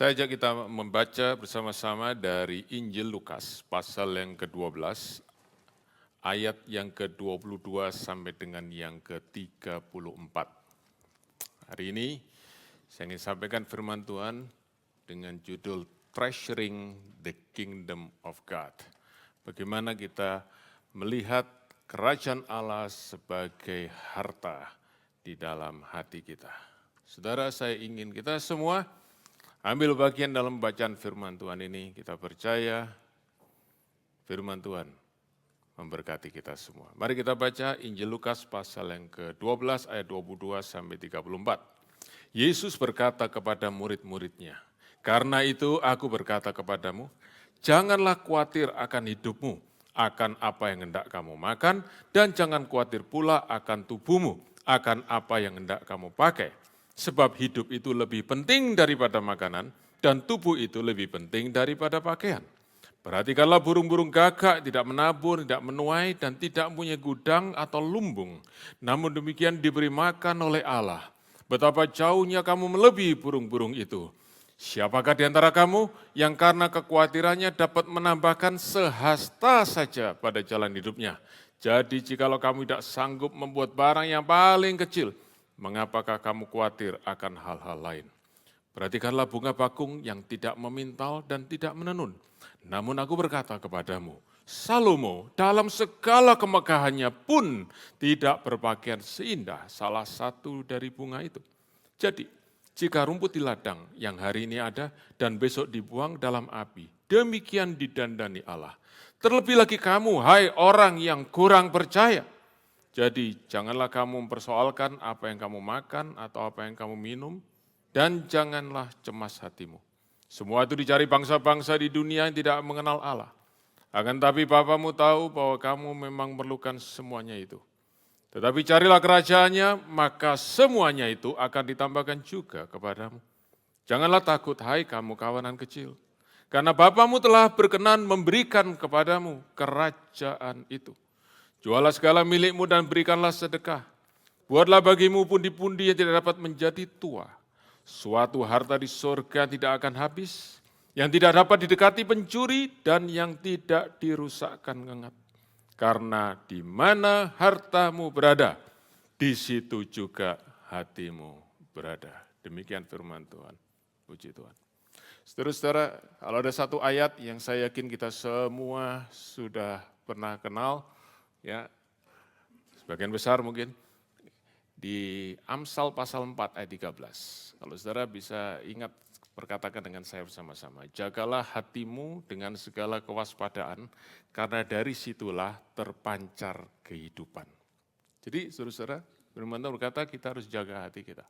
Saya ajak kita membaca bersama-sama dari Injil Lukas, pasal yang ke-12, ayat yang ke-22 sampai dengan yang ke-34. Hari ini saya ingin sampaikan firman Tuhan dengan judul Treasuring the Kingdom of God. Bagaimana kita melihat kerajaan Allah sebagai harta di dalam hati kita. Saudara, saya ingin kita semua ambil bagian dalam bacaan firman Tuhan ini. Kita percaya firman Tuhan memberkati kita semua. Mari kita baca Injil Lukas pasal yang ke-12 ayat 22 sampai 34. Yesus berkata kepada murid-muridnya, "Karena itu aku berkata kepadamu, janganlah khawatir akan hidupmu, akan apa yang hendak kamu makan, dan jangan khawatir pula akan tubuhmu, akan apa yang hendak kamu pakai. Sebab hidup itu lebih penting daripada makanan, dan tubuh itu lebih penting daripada pakaian. Perhatikanlah burung-burung gagak, tidak menabur, tidak menuai, dan tidak mempunyai gudang atau lumbung. Namun demikian diberi makan oleh Allah. Betapa jauhnya kamu melebihi burung-burung itu. Siapakah di antara kamu yang karena kekhawatirannya dapat menambahkan sehasta saja pada jalan hidupnya? Jadi jikalau kamu tidak sanggup membuat barang yang paling kecil, mengapakah kamu khawatir akan hal-hal lain? Perhatikanlah bunga bakung yang tidak memintal dan tidak menenun. Namun aku berkata kepadamu, Salomo dalam segala kemegahannya pun tidak berpakaian seindah salah satu dari bunga itu. Jadi, jika rumput di ladang yang hari ini ada dan besok dibuang dalam api, demikian didandani Allah. Terlebih lagi kamu, hai orang yang kurang percaya. Jadi janganlah kamu mempersoalkan apa yang kamu makan atau apa yang kamu minum, dan janganlah cemas hatimu. Semua itu dicari bangsa-bangsa di dunia yang tidak mengenal Allah. Akan tapi Bapamu tahu bahwa kamu memang memerlukan semuanya itu. Tetapi carilah kerajaannya, maka semuanya itu akan ditambahkan juga kepadamu. Janganlah takut, hai kamu kawanan kecil. Karena Bapamu telah berkenan memberikan kepadamu kerajaan itu. Jualah segala milikmu dan berikanlah sedekah. Buatlah bagimu pundi-pundi yang tidak dapat menjadi tua. Suatu harta di sorga tidak akan habis, yang tidak dapat didekati pencuri dan yang tidak dirusakkan ngengat. Karena di mana hartamu berada, di situ juga hatimu berada. Demikian firman Tuhan. Puji Tuhan. Saudara-saudara, kalau ada satu ayat yang saya yakin kita semua sudah pernah kenal, ya, sebagian besar mungkin, di Amsal pasal 4 ayat 13. Kalau saudara bisa ingat, perkatakan dengan saya bersama-sama. Jagalah hatimu dengan segala kewaspadaan, karena dari situlah terpancar kehidupan. Jadi saudara-saudara, firman Tuhan berkata kita harus jaga hati kita.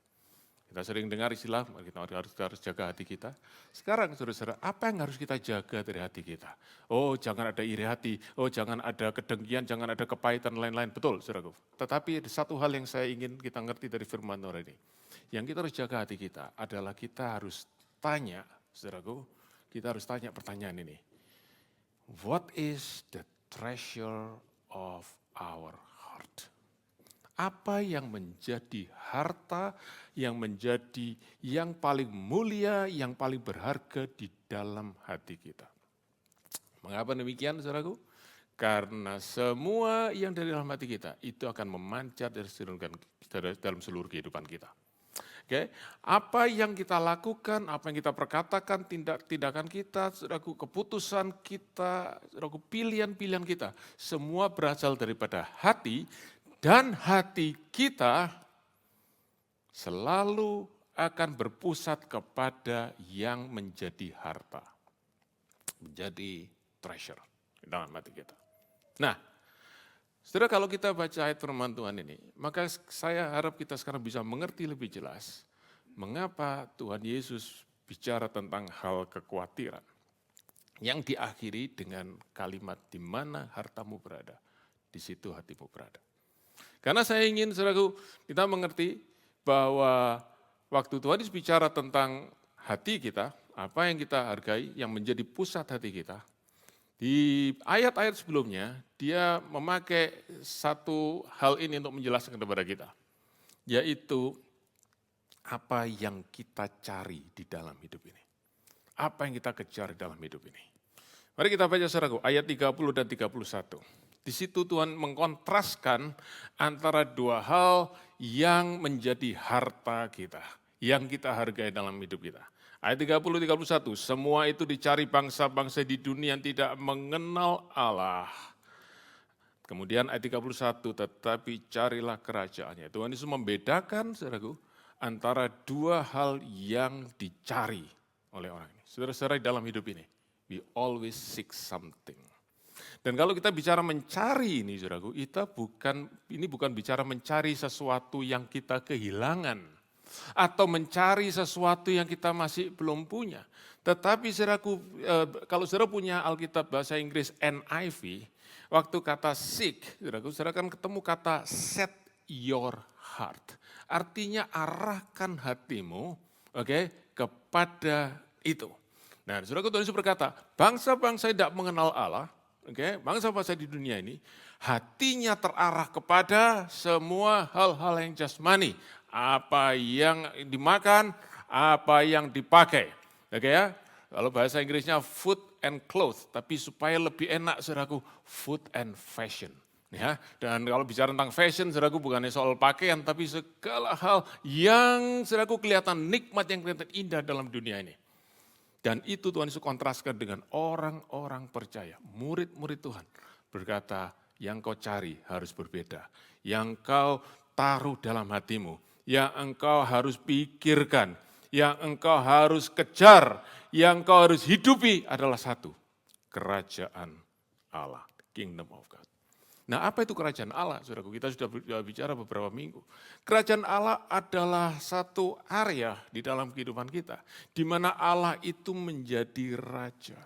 Kita sering dengar istilah, kita harus jaga hati kita. Sekarang saudara-saudara, apa yang harus kita jaga dari hati kita? Oh, jangan ada iri hati, oh jangan ada kedengkian, jangan ada kepahitan, lain-lain. Betul, saudaraku. Tetapi ada satu hal yang saya ingin kita ngerti dari firman Tuhan ini. Yang kita harus jaga hati kita adalah kita harus tanya, saudaraku, kita harus tanya pertanyaan ini. What is the treasure of our heart? Apa yang menjadi harta, yang menjadi yang paling mulia, yang paling berharga di dalam hati kita. Mengapa demikian, saudaraku? Karena semua yang dari dalam hati kita itu akan memancar dalam seluruh kehidupan kita. Oke, apa yang kita lakukan, apa yang kita perkatakan, tindakan kita, saudaraku, keputusan kita, saudaraku, pilihan-pilihan kita, semua berasal daripada hati. Dan hati kita selalu akan berpusat kepada yang menjadi harta. Menjadi treasure dalam hati kita. Nah, saudara, kalau kita baca ayat firman Tuhan ini, maka saya harap kita sekarang bisa mengerti lebih jelas mengapa Tuhan Yesus bicara tentang hal kekhawatiran yang diakhiri dengan kalimat di mana hartamu berada, di situ hatimu berada. Karena saya ingin, saudaraku, kita mengerti bahwa waktu Tuhan Yesus bicara tentang hati kita, apa yang kita hargai, yang menjadi pusat hati kita, di ayat-ayat sebelumnya, dia memakai satu hal ini untuk menjelaskan kepada kita, yaitu apa yang kita cari di dalam hidup ini. Apa yang kita kejar dalam hidup ini? Mari kita baca saudaraku, ayat 30 dan 31. Di situ Tuhan mengkontraskan antara dua hal yang menjadi harta kita, yang kita hargai dalam hidup kita. Ayat 30-31, semua itu dicari bangsa-bangsa di dunia yang tidak mengenal Allah. Kemudian ayat 31, tetapi carilah kerajaannya. Tuhan Yesus membedakan, saudaraku, antara dua hal yang dicari oleh orang ini. Saudara-saudara dalam hidup ini, we always seek something. Dan kalau kita bicara mencari ini, saudaraku, ini bukan bicara mencari sesuatu yang kita kehilangan. Atau mencari sesuatu yang kita masih belum punya. Tetapi saudaraku, kalau saudara punya Alkitab bahasa Inggris NIV, waktu kata seek, saudara kan ketemu kata set your heart. Artinya arahkan hatimu kepada itu. Nah, saudara Tuhan Yesus berkata, bangsa-bangsa tidak mengenal Allah, bangsa-bangsa di dunia ini, hatinya terarah kepada semua hal-hal yang jasmani. Apa yang dimakan, apa yang dipakai. Kalau bahasa Inggrisnya food and clothes, tapi supaya lebih enak saudaraku, food and fashion. Ya, dan kalau bicara tentang fashion, saudaraku bukannya soal pakaian, tapi segala hal yang saudaraku kelihatan nikmat, yang kelihatan indah dalam dunia ini. Dan itu Tuhan Yesus kontraskan dengan orang-orang percaya, murid-murid Tuhan. Berkata, yang kau cari harus berbeda, yang kau taruh dalam hatimu, yang engkau harus pikirkan, yang engkau harus kejar, yang engkau harus hidupi adalah satu, kerajaan Allah, kingdom of God. Nah, apa itu kerajaan Allah? Saudaraku, kita sudah bicara beberapa minggu. Kerajaan Allah adalah satu area di dalam kehidupan kita, di mana Allah itu menjadi raja.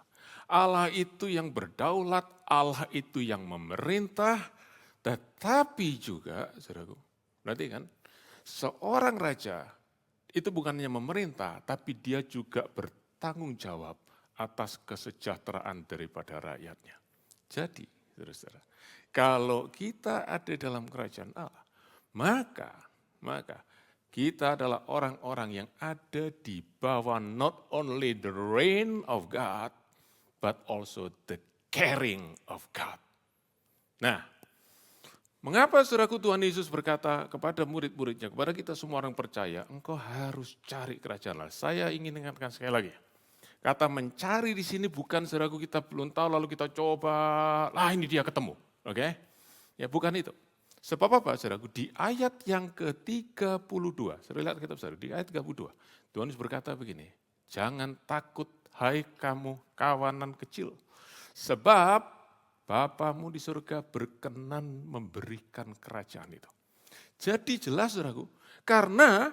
Allah itu yang berdaulat, Allah itu yang memerintah, tetapi juga, saudaraku, berarti kan, seorang raja itu bukan hanya memerintah, tapi dia juga bertanggung jawab atas kesejahteraan daripada rakyatnya. Jadi, saudara-saudara, kalau kita ada dalam kerajaan Allah, maka kita adalah orang-orang yang ada di bawah not only the reign of God, but also the caring of God. Nah, mengapa saudaraku Tuhan Yesus berkata kepada murid-muridnya, kepada kita semua orang percaya, engkau harus cari kerajaan Allah. Saya ingin ingatkan sekali lagi, kata mencari di sini bukan saudaraku kita belum tahu lalu kita coba, ini dia ketemu. Ya bukan itu. Sebab apa saudaraku? Di ayat yang ke-32, saudara lihat kitab saudara, di ayat 32, Tuhan Yesus berkata begini, jangan takut hai kamu kawanan kecil, sebab Bapamu di surga berkenan memberikan kerajaan itu. Jadi jelas saudaraku, karena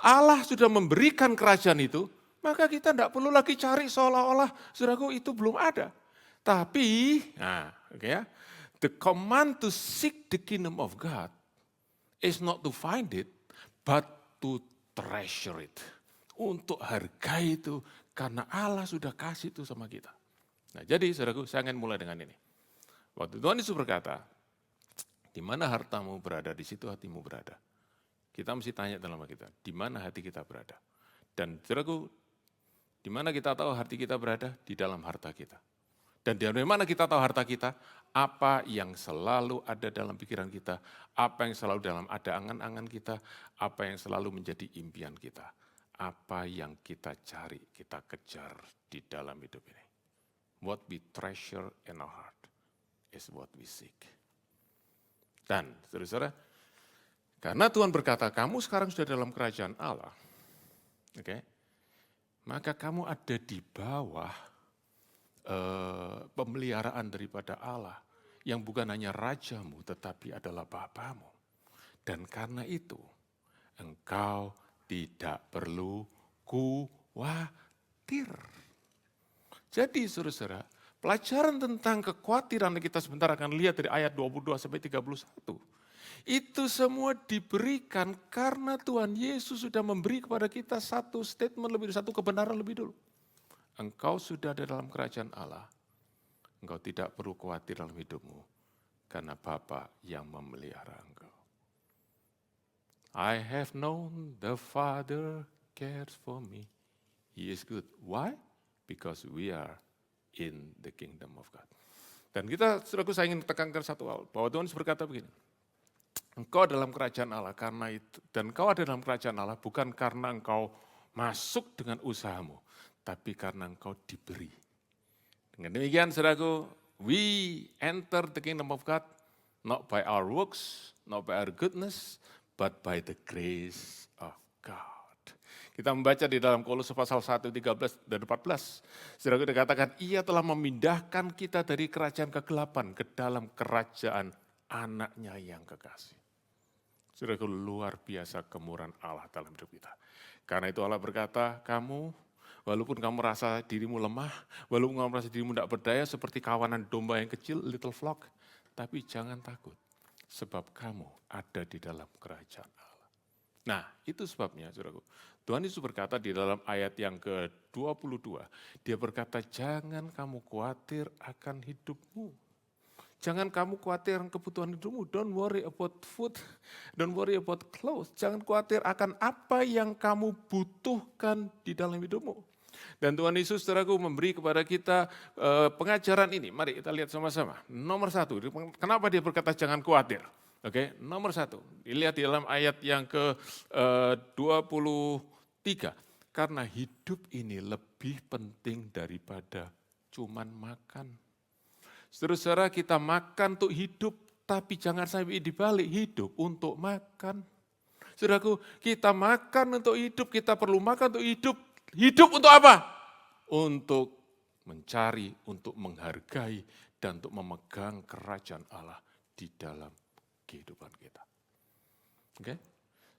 Allah sudah memberikan kerajaan itu, maka kita tidak perlu lagi cari seolah-olah saudaraku itu belum ada. Tapi, the command to seek the kingdom of God is not to find it, but to treasure it. Untuk hargai itu, karena Allah sudah kasih itu sama kita. Nah jadi saudaraku, saya ingin mulai dengan ini. Waktu Tuhan Yesus berkata, di mana hartamu berada, di situ hatimu berada. Kita mesti tanya dalam kita, di mana hati kita berada. Dan saudaraku, di mana kita tahu hati kita berada? Di dalam harta kita. Dan dari mana kita tahu harta kita? Apa yang selalu ada dalam pikiran kita, apa yang selalu ada angan-angan kita, apa yang selalu menjadi impian kita. Apa yang kita cari, kita kejar di dalam hidup ini. What we treasure in our heart is what we seek. Dan saudara-saudara, karena Tuhan berkata, kamu sekarang sudah dalam kerajaan Allah, maka kamu ada di bawah pemeliharaan daripada Allah, yang bukan hanya rajamu, tetapi adalah Bapamu. Dan karena itu, engkau tidak perlu khawatir. Jadi saudara-saudara, pelajaran tentang kekhawatiran yang kita sebentar akan lihat dari ayat 22 sampai 31. Itu semua diberikan karena Tuhan Yesus sudah memberi kepada kita satu statement lebih, satu kebenaran lebih dulu. Engkau sudah ada dalam kerajaan Allah, engkau tidak perlu khawatir dalam hidupmu, karena Bapa yang memelihara engkau. I have known the Father cares for me. He is good. Why? because we are in the kingdom of God. Dan kita, saudaraku, saya ingin tekankan satu hal, bahwa Tuhan Yesus berkata begini, engkau dalam kerajaan Allah karena itu, dan engkau ada dalam kerajaan Allah bukan karena engkau masuk dengan usahamu, tapi karena engkau diberi. Dengan demikian, saudaraku, we enter the kingdom of God not by our works, not by our goodness, but by the grace of God. Kita membaca di dalam Kolose pasal 1, 13 dan 14. Saudara dikatakan, ia telah memindahkan kita dari kerajaan kegelapan ke dalam kerajaan anaknya yang kekasih. Saudara, luar biasa kemurahan Allah dalam hidup kita. Karena itu Allah berkata, kamu walaupun kamu merasa dirimu lemah, walaupun kamu merasa dirimu tidak berdaya seperti kawanan domba yang kecil, little flock, tapi jangan takut, sebab kamu ada di dalam kerajaan Allah. Nah, itu sebabnya, saudaraku, Tuhan Yesus berkata di dalam ayat yang ke-22, dia berkata, jangan kamu khawatir akan hidupmu. Jangan kamu khawatir akan kebutuhan hidupmu. Don't worry about food, don't worry about clothes. Jangan khawatir akan apa yang kamu butuhkan di dalam hidupmu. Dan Tuhan Yesus, saudaraku, memberi kepada kita pengajaran ini. Mari kita lihat sama-sama. Nomor 1, kenapa dia berkata jangan khawatir? Oke, nomor 1, dilihat di dalam ayat yang ke-23. Karena hidup ini lebih penting daripada cuman makan. Saudara-saudara, kita makan untuk hidup, tapi jangan sampai dibalik hidup untuk makan. Saudaraku, kita makan untuk hidup, kita perlu makan untuk hidup. Hidup untuk apa? Untuk mencari, untuk menghargai, dan untuk memegang kerajaan Allah di dalam kehidupan kita. Oke?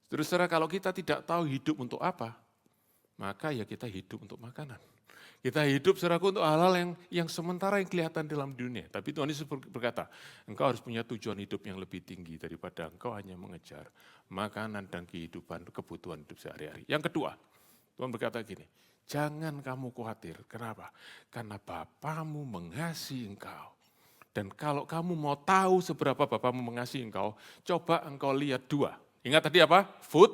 Saudara-saudara, kalau kita tidak tahu hidup untuk apa, maka ya kita hidup untuk makanan. Kita hidup, saudaraku, untuk hal-hal yang sementara yang kelihatan dalam dunia. Tapi Tuhan Yesus berkata, engkau harus punya tujuan hidup yang lebih tinggi daripada engkau hanya mengejar makanan dan kehidupan, kebutuhan hidup sehari-hari. Yang kedua, Tuhan berkata gini, jangan kamu khawatir. Kenapa? Karena Bapamu mengasihi engkau. Dan kalau kamu mau tahu seberapa Bapamu mengasihi engkau, coba engkau lihat 2. Ingat tadi apa? Food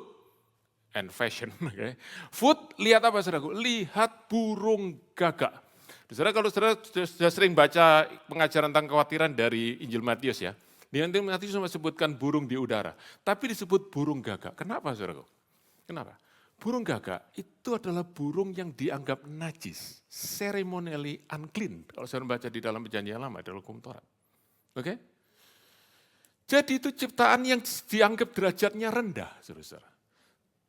and fashion. Okay. Food, lihat apa saudaraku? Lihat burung gagak. Saudara, kalau saudara sudah sering baca pengajaran tentang kekhawatiran dari Injil Matius ya, di Injil Matius cuma sebutkan burung di udara, tapi disebut burung gagak. Kenapa saudaraku? Kenapa? Burung gagak itu adalah burung yang dianggap najis, ceremonially unclean. Kalau saudara baca di dalam Perjanjian Lama, dalam hukum Taurat. Oke? Jadi itu ciptaan yang dianggap derajatnya rendah, saudara.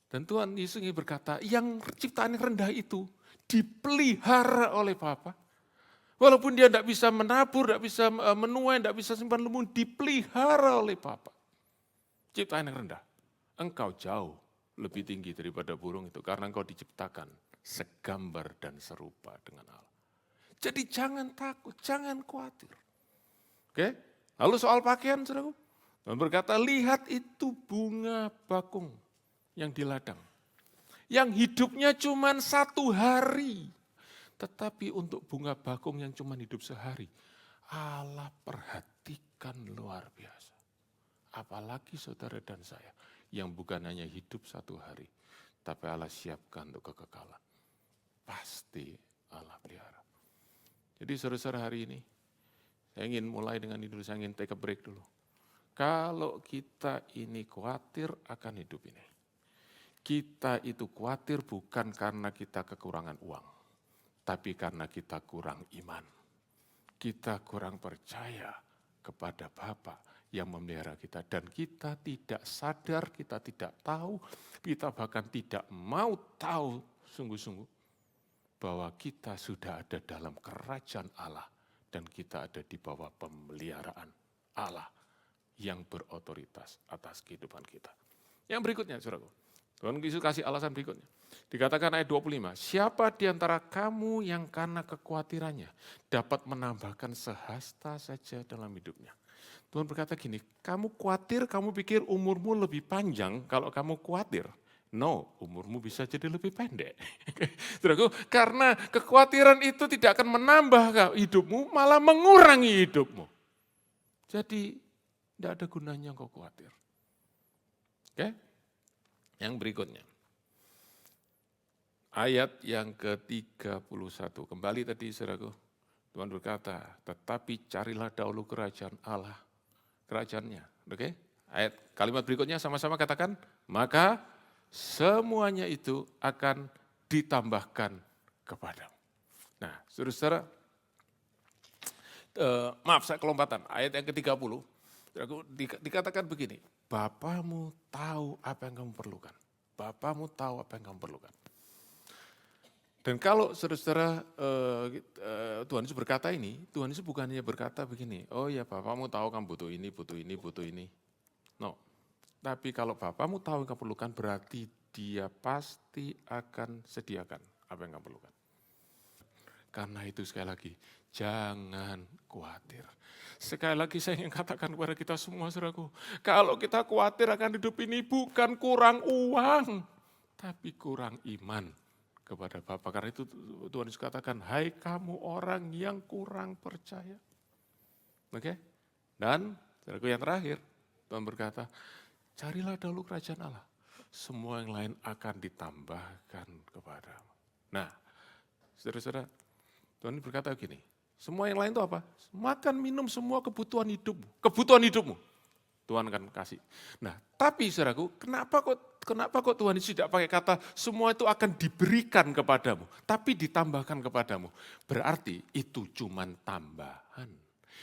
Dan Tuhan Yesus berkata, yang ciptaan yang rendah itu dipelihara oleh Bapa. Walaupun dia tidak bisa menabur, tidak bisa menuai, tidak bisa simpan lumbung, dipelihara oleh Bapa. Ciptaan yang rendah. Engkau jauh lebih tinggi daripada burung itu, karena engkau diciptakan segambar dan serupa dengan Allah. Jadi jangan takut, jangan khawatir. Oke? Lalu soal pakaian, saudaraku. Tuhan berkata, lihat itu bunga bakung yang di ladang. Yang hidupnya cuma 1 hari. Tetapi untuk bunga bakung yang cuma hidup sehari, Allah perhatikan luar biasa. Apalagi saudara dan saya, yang bukan hanya hidup 1 hari, tapi Allah siapkan untuk kekekalan. Pasti Allah pelihara. Jadi saudara-saudara, hari ini, saya ingin mulai dengan itu, saya ingin take a break dulu. Kalau kita ini khawatir akan hidup ini, kita itu khawatir bukan karena kita kekurangan uang, tapi karena kita kurang iman. Kita kurang percaya kepada Bapa yang memelihara kita. Dan kita tidak sadar, kita tidak tahu, kita bahkan tidak mau tahu sungguh-sungguh bahwa kita sudah ada dalam kerajaan Allah dan kita ada di bawah pemeliharaan Allah yang berotoritas atas kehidupan kita. Yang berikutnya, saudaraku, Tuhan Yesus kasih alasan berikutnya. Dikatakan ayat 25, siapa di antara kamu yang karena kekhawatirannya dapat menambahkan sehasta saja dalam hidupnya. Tuhan berkata gini, kamu khawatir, kamu pikir umurmu lebih panjang kalau kamu khawatir. No, umurmu bisa jadi lebih pendek. Saudaraku, karena kekhawatiran itu tidak akan menambah hidupmu, malah mengurangi hidupmu. Jadi, tidak ada gunanya kau khawatir. Oke? Yang berikutnya. Ayat yang ke-31, kembali tadi saudaraku, Tuhan berkata, tetapi carilah dahulu kerajaan Allah, kerajaannya. Oke? Ayat kalimat berikutnya sama-sama katakan, maka semuanya itu akan ditambahkan kepadamu. Nah, saudara-saudara, maaf saya kelompatan, ayat yang ke-30, dikatakan begini, Bapamu tahu apa yang kamu perlukan. Bapamu tahu apa yang kamu perlukan. Dan kalau saudara-saudara Tuhan Yesus berkata ini, Tuhan Yesus bukan hanya berkata begini, oh ya Bapamu tahu kamu butuh ini, butuh ini, butuh ini. No, tapi kalau Bapamu tahu yang kamu perlukan, berarti Dia pasti akan sediakan apa yang kamu perlukan. Karena itu sekali lagi, jangan khawatir. Sekali lagi saya ingin katakan kepada kita semua, saudaraku, kalau kita khawatir akan hidup ini bukan kurang uang, tapi kurang iman kepada Bapa. Karena itu Tuhan Yesus katakan, hai kamu orang yang kurang percaya. Oke? Dan saudaraku yang terakhir, Tuhan berkata, carilah dahulu kerajaan Allah. Semua yang lain akan ditambahkan kepadamu. Nah, saudara-saudara, Tuhan berkata begini, semua yang lain itu apa? Makan, minum, semua kebutuhan hidupmu. Kebutuhan hidupmu. Tuhan akan kasih. Nah, tapi saudaraku, kenapa kok Tuhan Yesus tidak pakai kata semua itu akan diberikan kepadamu, tapi ditambahkan kepadamu. Berarti itu cuma tambahan.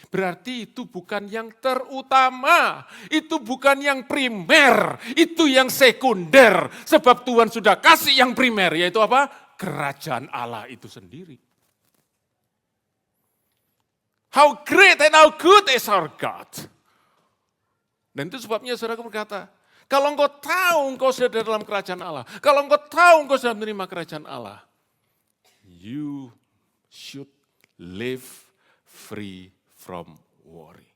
Berarti itu bukan yang terutama, itu bukan yang primer, itu yang sekunder. Sebab Tuhan sudah kasih yang primer, yaitu apa? Kerajaan Allah itu sendiri. How great and how good is our God. Dan itu sebabnya saudara berkata, kalau engkau tahu engkau sudah dalam kerajaan Allah, kalau engkau tahu engkau sudah menerima kerajaan Allah, you should live free from worry.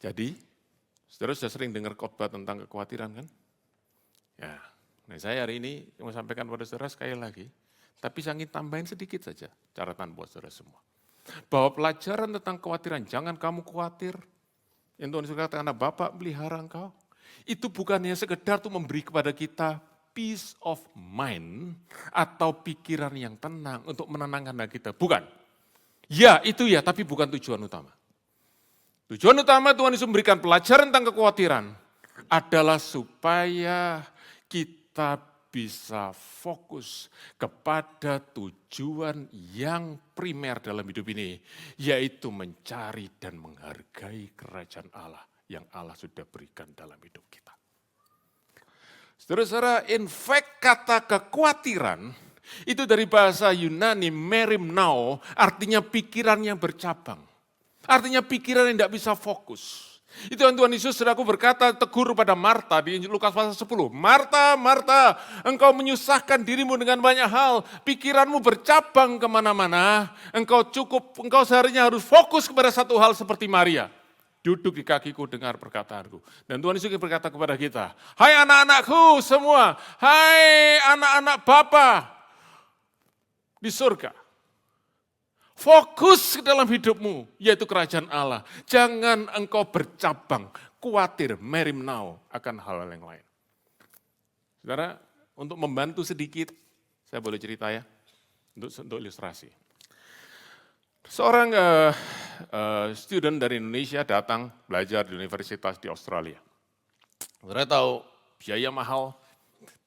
Jadi, saudara sudah sering dengar khotbah tentang kekhawatiran kan? Ya, nah saya hari ini mau sampaikan pada saudara sekali lagi, tapi saya ingin tambahin sedikit saja catatan buat saudara semua. Bahwa pelajaran tentang kekhawatiran, jangan kamu khawatir, yang Tuhan Yesus katakan, Bapak melihara engkau, itu bukannya sekedar untuk memberi kepada kita peace of mind atau pikiran yang tenang untuk menenangkan hati kita. Bukan. Ya, itu ya, tapi bukan tujuan utama. Tujuan utama Tuhan Yesus memberikan pelajaran tentang kekhawatiran adalah supaya kita bisa fokus kepada tujuan yang primer dalam hidup ini, yaitu mencari dan menghargai kerajaan Allah yang Allah sudah berikan dalam hidup kita. Saudara-saudara, in fact kata kekhawatiran itu dari bahasa Yunani merimnao, artinya pikiran yang bercabang. Artinya pikiran yang tidak bisa fokus. Itu yang Tuhan Yesus saudaraku berkata tegur pada Marta di Lukas pasal 10. Marta, Marta, engkau menyusahkan dirimu dengan banyak hal. Pikiranmu bercabang kemana-mana. Engkau seharusnya harus fokus kepada satu hal seperti Maria. Duduk di kakiku, dengar perkataanku. Dan Tuhan Yesus berkata kepada kita, hai anak-anakku semua, hai anak-anak Bapa di surga. Fokus ke dalam hidupmu, yaitu kerajaan Allah. Jangan engkau bercabang, khawatir, merimnau akan hal-hal yang lain. Saudara, untuk membantu sedikit, saya boleh cerita ya, untuk ilustrasi. Seorang student dari Indonesia datang belajar di universitas di Australia. Saudara tahu, biaya mahal,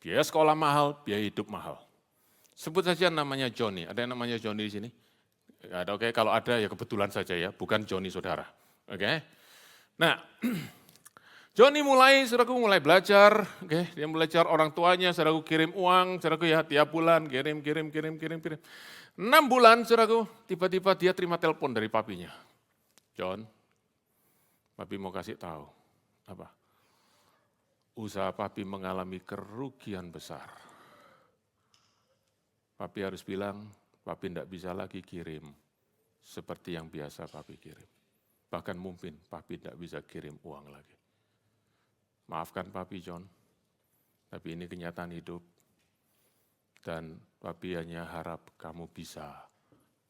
biaya sekolah mahal, biaya hidup mahal. Sebut saja namanya Johnny, ada yang namanya Johnny di sini? Ada, oke, kalau ada ya kebetulan saja ya, bukan Johnny saudara. Oke. Nah, Johnny saudaraku mulai belajar, oke, dia belajar orang tuanya, saudaraku kirim uang, saudaraku ya tiap bulan kirim. 6 bulan saudaraku, tiba-tiba dia terima telepon dari papinya. John, papi mau kasih tahu, apa? Usaha papi mengalami kerugian besar. Papi harus bilang, papi tidak bisa lagi kirim seperti yang biasa papi kirim. Bahkan mungkin papi tidak bisa kirim uang lagi. Maafkan papi John, tapi ini kenyataan hidup. Dan papi hanya harap kamu bisa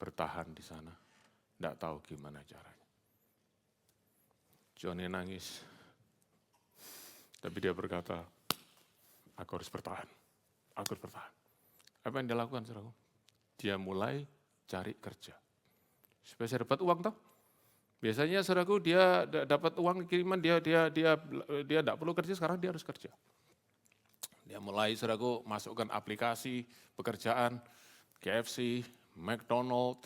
bertahan di sana. Tidak tahu gimana caranya. Johnny nangis. Tapi dia berkata, aku harus bertahan. Aku harus bertahan. Apa yang dia lakukan, saudaraku? Dia mulai cari kerja. Supaya saya dapat uang toh. Biasanya saudaraku dia dapat uang kiriman, dia tidak perlu kerja, sekarang dia harus kerja. Dia mulai saudaraku masukkan aplikasi pekerjaan, KFC, McDonald,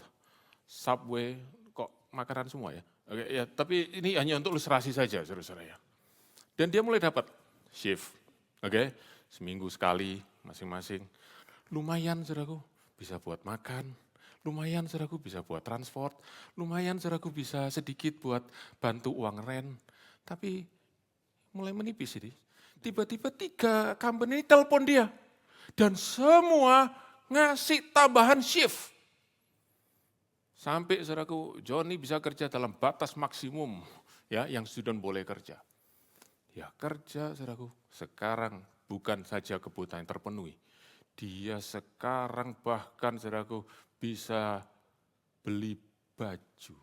Subway, kok makanan semua ya. Oke, ya, tapi ini hanya untuk ilustrasi saja saudara-saudara ya. Dan dia mulai dapat shift, oke, seminggu sekali masing-masing. Lumayan saudaraku, bisa buat makan, lumayan saudaraku bisa buat transport, lumayan saudaraku bisa sedikit buat bantu uang rent. Tapi mulai menipis ini. Tiba-tiba 3 company telepon dia. Dan semua ngasih tambahan shift. Sampai saudaraku Johnny bisa kerja dalam batas maksimum ya yang student boleh kerja. Ya kerja saudaraku, sekarang bukan saja kebutuhan terpenuhi. Dia sekarang bahkan saudaraku bisa beli baju.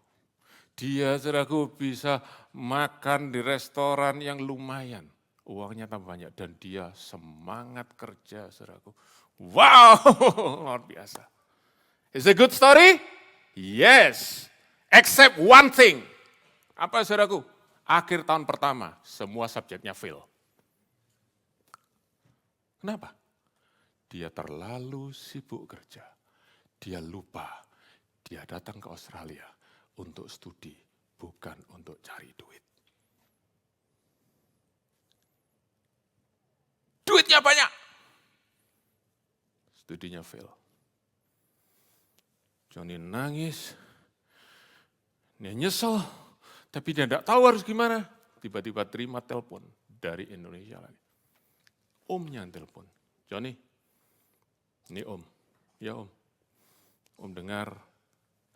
Dia saudaraku bisa makan di restoran yang lumayan. Uangnya tambah banyak dan dia semangat kerja saudaraku. Wow, luar biasa. Is it a good story? Yes. Except one thing. Apa saudaraku? Akhir tahun pertama semua subjeknya fail. Kenapa? Dia terlalu sibuk kerja. Dia lupa, dia datang ke Australia untuk studi, bukan untuk cari duit. Duitnya banyak. Studinya fail. Johnny nangis, dia nyesel, tapi dia tidak tahu harus gimana. Tiba-tiba terima telepon dari Indonesia lagi. Omnya yang telepon, Johnny, ini om, ya om. Om dengar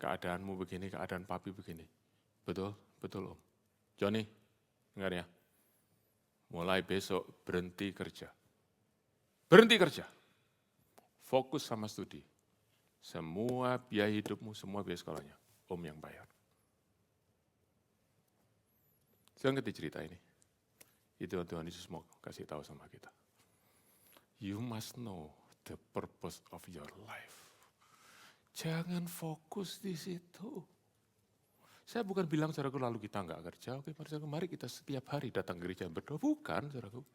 keadaanmu begini, keadaan papi begini. Betul, betul om. Johnny, dengar ya. Mulai besok berhenti kerja. Berhenti kerja. Fokus sama studi. Semua biaya hidupmu, semua biaya sekolahnya, om yang bayar. Saya ngerti cerita ini. Itu Tuhan Yesus mau kasih tahu sama kita. You must know the purpose of your life. Jangan fokus di situ. Saya bukan bilang saudaraku lalu kita enggak kerja, oke mari kita setiap hari datang ke gereja berdoa. Bukan saudaraku.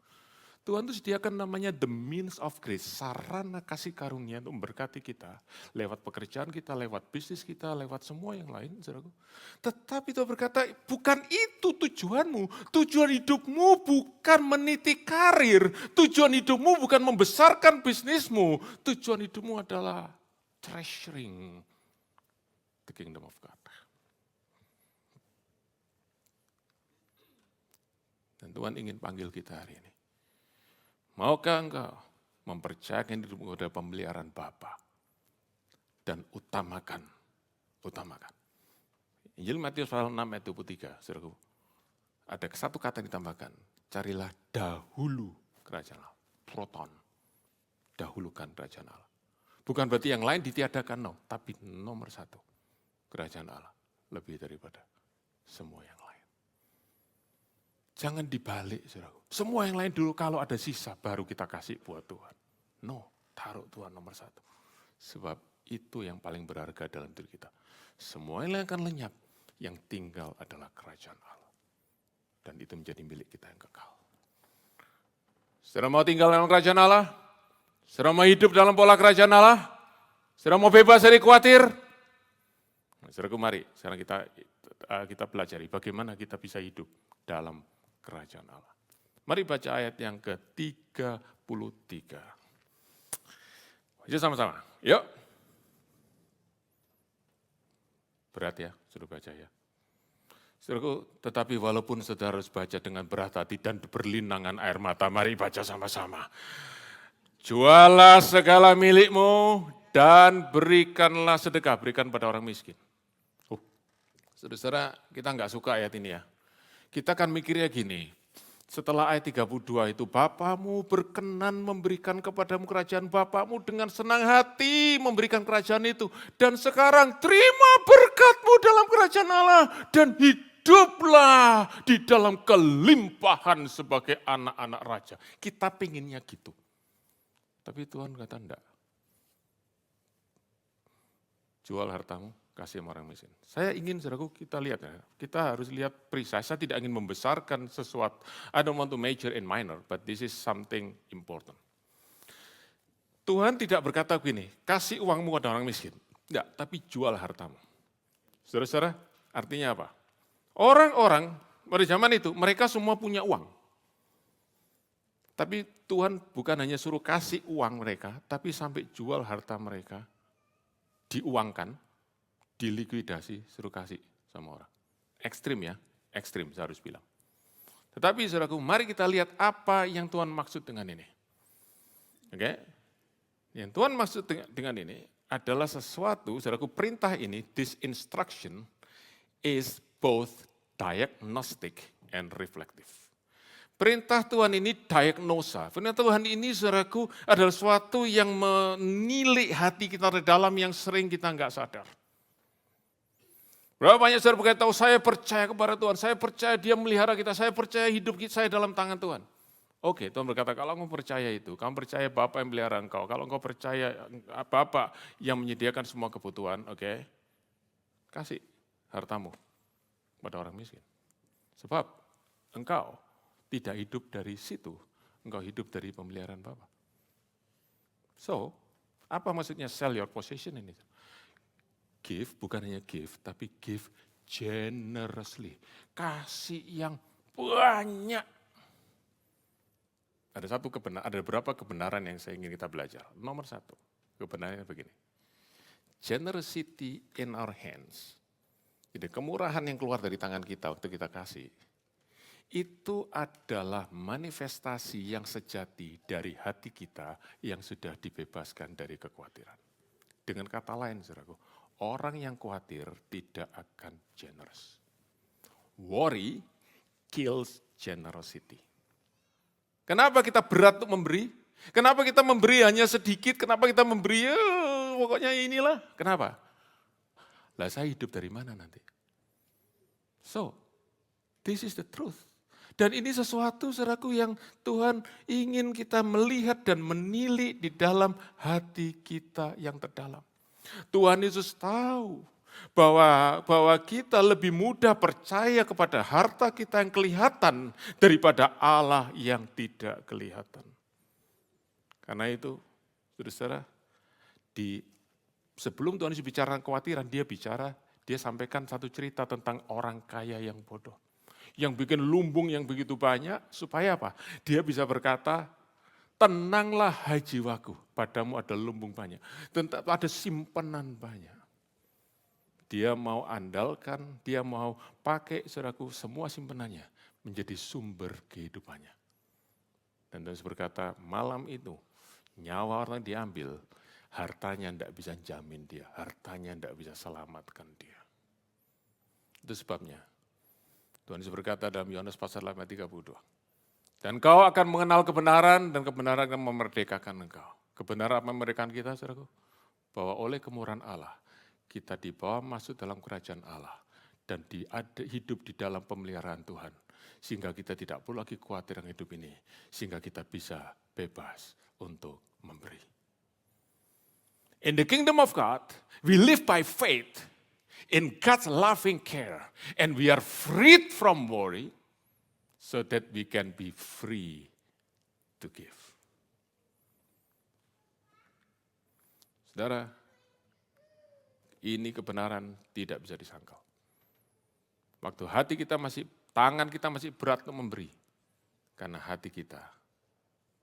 Tuhan itu sediakan namanya the means of grace, sarana kasih karunia untuk memberkati kita. Lewat pekerjaan kita, lewat bisnis kita, lewat semua yang lain saudaraku. Tetapi Tuhan berkata bukan itu tujuanmu. Tujuan hidupmu bukan meniti karir. Tujuan hidupmu bukan membesarkan bisnismu. Tujuan hidupmu adalah treasuring the kingdom of God. Dan Tuhan ingin panggil kita hari ini. Maukah engkau mempercayakan hidupmu kepada pemeliharaan Bapa dan utamakan. Injil Matius pasal 6 ayat 23, saudaraku. Ada satu kata yang ditambahkan, carilah dahulu kerajaan Allah. Proton, dahulukan kerajaan Allah. Bukan berarti yang lain ditiadakan, no, tapi nomor 1, kerajaan Allah. Lebih daripada semua yang lain. Jangan dibalik, saudaraku. Semua yang lain dulu kalau ada sisa baru kita kasih buat Tuhan. No, taruh Tuhan nomor 1. Sebab itu yang paling berharga dalam diri kita. Semua yang lain akan lenyap, yang tinggal adalah kerajaan Allah. Dan itu menjadi milik kita yang kekal. Saudara mau tinggal dalam kerajaan Allah? Saudara mau hidup dalam pola kerajaan Allah? Saudara mau bebas dari khawatir? Nah, saudaraku mari, sekarang kita pelajari bagaimana kita bisa hidup dalam kerajaan Allah. Mari baca ayat yang ke-33. Baca sama-sama, yuk. Berat ya, suruh baca ya. Saudaraku, tetapi walaupun saudara harus baca dengan berat hati dan berlinangan air mata, mari baca sama-sama. Jualah segala milikmu dan berikanlah sedekah, berikan pada orang miskin. Saudara-saudara, kita enggak suka ayat ini ya. Kita kan mikirnya gini, setelah ayat 32 itu, Bapamu berkenan memberikan kepadamu kerajaan Bapamu dengan senang hati memberikan kerajaan itu. Dan sekarang terima berkatmu dalam kerajaan Allah dan hiduplah di dalam kelimpahan sebagai anak-anak raja. Kita pengennya gitu. Tapi Tuhan kata enggak. Jual hartamu, kasih sama orang miskin. Saya ingin, saudaraku, kita lihat ya. Kita harus lihat precise. Saya tidak ingin membesarkan sesuatu. I don't want to major in minor, but this is something important. Tuhan tidak berkata begini, kasih uangmu kepada orang miskin. Enggak, tapi jual hartamu. Saudara-saudara, artinya apa? Orang-orang pada zaman itu, mereka semua punya uang. Tapi Tuhan bukan hanya suruh kasih uang mereka, tapi sampai jual harta mereka, diuangkan, dilikuidasi, suruh kasih sama orang. Ekstrim ya, ekstrim saya harus bilang. Tetapi saudaraku, mari kita lihat apa yang Tuhan maksud dengan ini. Oke? Yang Tuhan maksud dengan ini adalah sesuatu, saudaraku, perintah ini, this instruction is both diagnostic and reflective. Perintah Tuhan ini diagnosa. Perintah Tuhan ini, saudaraku, adalah sesuatu yang menilik hati kita dari dalam yang sering kita enggak sadar. Berapa banyak saudara berkata, saya percaya kepada Tuhan, saya percaya Dia melihara kita, saya percaya hidup saya dalam tangan Tuhan. Oke, Tuhan berkata, kalau kamu percaya itu, kamu percaya Bapa yang melihara engkau, kalau engkau percaya Bapa yang menyediakan semua kebutuhan, oke, kasih hartamu kepada orang miskin. Sebab engkau tidak hidup dari situ, engkau hidup dari pemeliharaan Bapa. So, apa maksudnya sell your possession ini? Give, bukan hanya give, tapi give generously. Kasih yang banyak. Ada beberapa kebenaran yang saya ingin kita belajar. Nomor satu, kebenarannya begini. Generosity in our hands. Jadi kemurahan yang keluar dari tangan kita waktu kita kasih, itu adalah manifestasi yang sejati dari hati kita yang sudah dibebaskan dari kekhawatiran. Dengan kata lain, saudaraku, orang yang khawatir tidak akan generous. Worry kills generosity. Kenapa kita berat untuk memberi? Kenapa kita memberi hanya sedikit? Kenapa kita memberi, pokoknya inilah. Kenapa? Lah saya hidup dari mana nanti? So, this is the truth. Dan ini sesuatu, saudaraku, yang Tuhan ingin kita melihat dan menilik di dalam hati kita yang terdalam. Tuhan Yesus tahu bahwa kita lebih mudah percaya kepada harta kita yang kelihatan daripada Allah yang tidak kelihatan. Karena itu, saudara, sebelum Tuhan Yesus bicara kekhawatiran, dia sampaikan satu cerita tentang orang kaya yang bodoh. Yang bikin lumbung yang begitu banyak, supaya apa? Dia bisa berkata, tenanglah hai jiwaku, padamu ada lumbung banyak. Tentu ada simpanan banyak. Dia mau andalkan, dia mau pakai, saudaraku, semua simpanannya menjadi sumber kehidupannya. Dan Tuhan berkata, malam itu nyawa orang diambil, hartanya tidak bisa jamin dia, hartanya tidak bisa selamatkan dia. Itu sebabnya Tuhan Yesus berkata dalam Yohanes pasal 8 ayat 32. Dan kau akan mengenal kebenaran dan kebenaran akan memerdekakan engkau. Kebenaran apa memerdekakan kita, saudaraku? Bahwa oleh kemurahan Allah, kita dibawa masuk dalam kerajaan Allah dan hidup di dalam pemeliharaan Tuhan. Sehingga kita tidak perlu lagi khawatir yang hidup ini. Sehingga kita bisa bebas untuk memberi. In the kingdom of God, we live by faith in God's loving care. And we are freed from worry so that we can be free to give. Saudara, ini kebenaran tidak bisa disangkal. Waktu hati kita tangan kita masih berat untuk memberi. Karena hati kita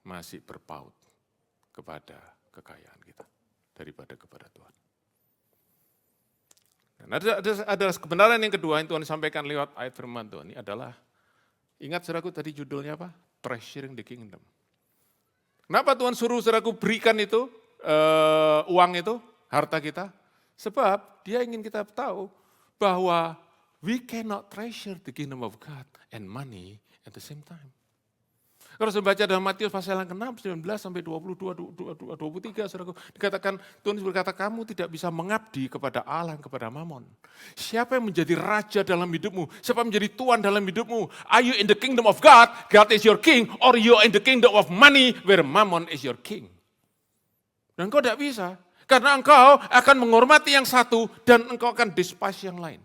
masih berpaut kepada kekayaan kita. Daripada kepada Tuhan. Dan ada kebenaran yang kedua yang Tuhan sampaikan lewat ayat firman Tuhan ini adalah, ingat saudaraku tadi judulnya apa? Treasuring the Kingdom. Kenapa Tuhan suruh saudaraku berikan itu, uang itu, harta kita? Sebab dia ingin kita tahu bahwa we cannot treasure the kingdom of God and money at the same time. Kalau saya baca dalam Matius pasal yang ke-6, 19 sampai 22, 23, saudaraku, dikatakan, Tuhan berkata, kamu tidak bisa mengabdi kepada Allah dan kepada Mammon. Siapa yang menjadi raja dalam hidupmu? Siapa yang menjadi tuan dalam hidupmu? Are you in the kingdom of God, God is your king, or you are in the kingdom of money, where Mammon is your king? Dan engkau tidak bisa. Karena engkau akan menghormati yang satu dan engkau akan despise yang lain.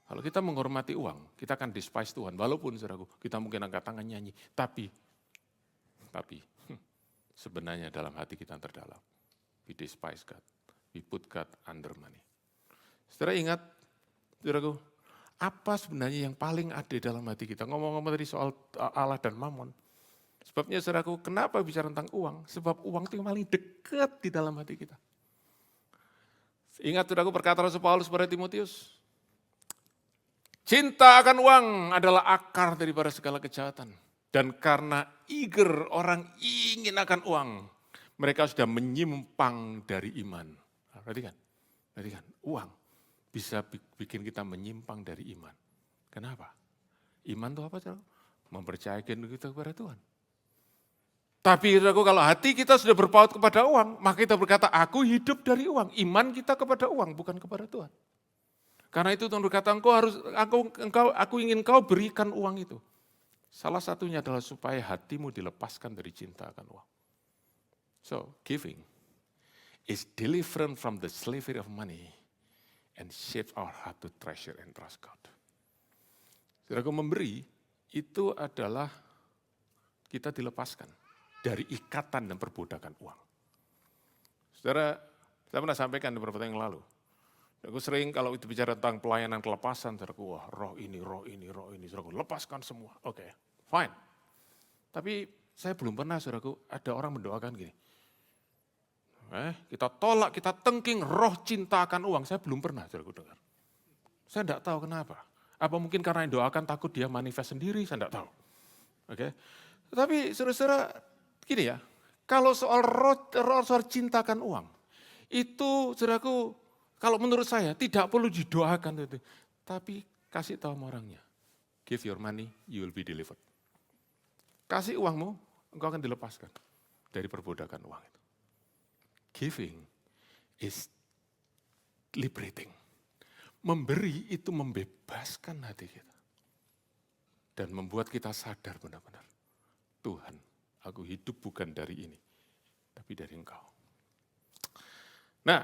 Kalau kita menghormati uang, kita akan despise Tuhan. Walaupun saudaraku, kita mungkin angkat tangan nyanyi. Tapi sebenarnya dalam hati kita yang terdalam, we despise God. We put God under money. Saudara ingat, saudaraku, apa sebenarnya yang paling ada dalam hati kita? Ngomong-ngomong tadi soal Allah dan Mammon. Sebabnya saudaraku, kenapa bicara tentang uang? Sebab uang itu yang paling dekat di dalam hati kita. Ingat saudaraku perkataan Rasul Paulus pada Timotius. Cinta akan uang adalah akar daripada segala kejahatan. Dan karena eager orang ingin akan uang, mereka sudah menyimpang dari iman. Perhatikan, uang bisa bikin kita menyimpang dari iman. Kenapa? Iman itu apa? Mempercayakan kita kepada Tuhan. Tapi kalau hati kita sudah berpaut kepada uang, maka kita berkata, aku hidup dari uang. Iman kita kepada uang, bukan kepada Tuhan. Karena itu Tuhan berkata, aku ingin kau berikan uang itu. Salah satunya adalah supaya hatimu dilepaskan dari cinta akan uang. So, giving is deliverance from the slavery of money and shape our heart to treasure and trust God. Saudaraku, memberi itu adalah kita dilepaskan dari ikatan dan perbudakan uang. Saudara, saya pernah sampaikan beberapa tahun yang lalu. Aku sering kalau itu bicara tentang pelayanan kelepasan, saudaraku, wah roh ini, saudaraku, lepaskan semua. Oke, fine. Tapi saya belum pernah, saudaraku, ada orang mendoakan gini. Kita tolak, kita tengking roh cinta akan uang. Saya belum pernah, saudaraku, dengar. Saya tidak tahu kenapa. Apa mungkin karena yang doakan takut dia manifest sendiri, saya tidak tahu. Oke. Tapi saudara-saudara, gini ya, kalau soal soal cinta akan uang, itu saudaraku, kalau menurut saya tidak perlu didoakan itu, tapi kasih tahu sama orangnya. Give your money, you will be delivered. Kasih uangmu, engkau akan dilepaskan dari perbudakan uang itu. Giving is liberating. Memberi itu membebaskan hati kita. Dan membuat kita sadar benar-benar. Tuhan, aku hidup bukan dari ini, tapi dari Engkau. Nah,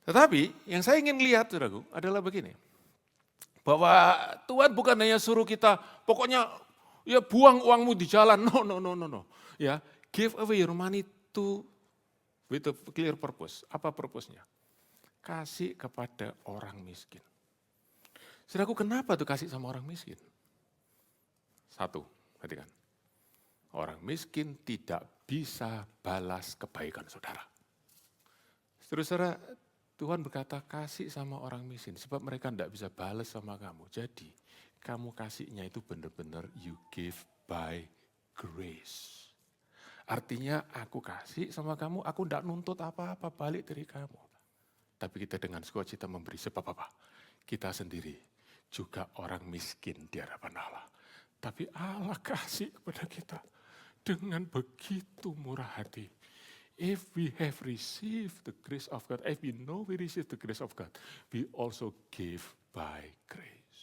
tetapi yang saya ingin lihat, saudaraku, adalah begini. Bahwa Tuhan bukan hanya suruh kita, pokoknya ya buang uangmu di jalan. No. Ya, give away your money to with a clear purpose. Apa purpose-nya? Kasih kepada orang miskin. Saudaraku, kenapa tuh kasih sama orang miskin? Satu, perhatikan. Orang miskin tidak bisa balas kebaikan saudara. Saudara, Tuhan berkata kasih sama orang miskin sebab mereka tidak bisa balas sama kamu. Jadi kamu kasihnya itu benar-benar you give by grace. Artinya aku kasih sama kamu, aku tidak nuntut apa-apa balik dari kamu. Tapi kita dengan sukacita memberi sebab apa? Kita sendiri juga orang miskin di hadapan Allah. Tapi Allah kasih kepada kita dengan begitu murah hati. If we have received the grace of God, if we know we receive the grace of God, we also give by grace.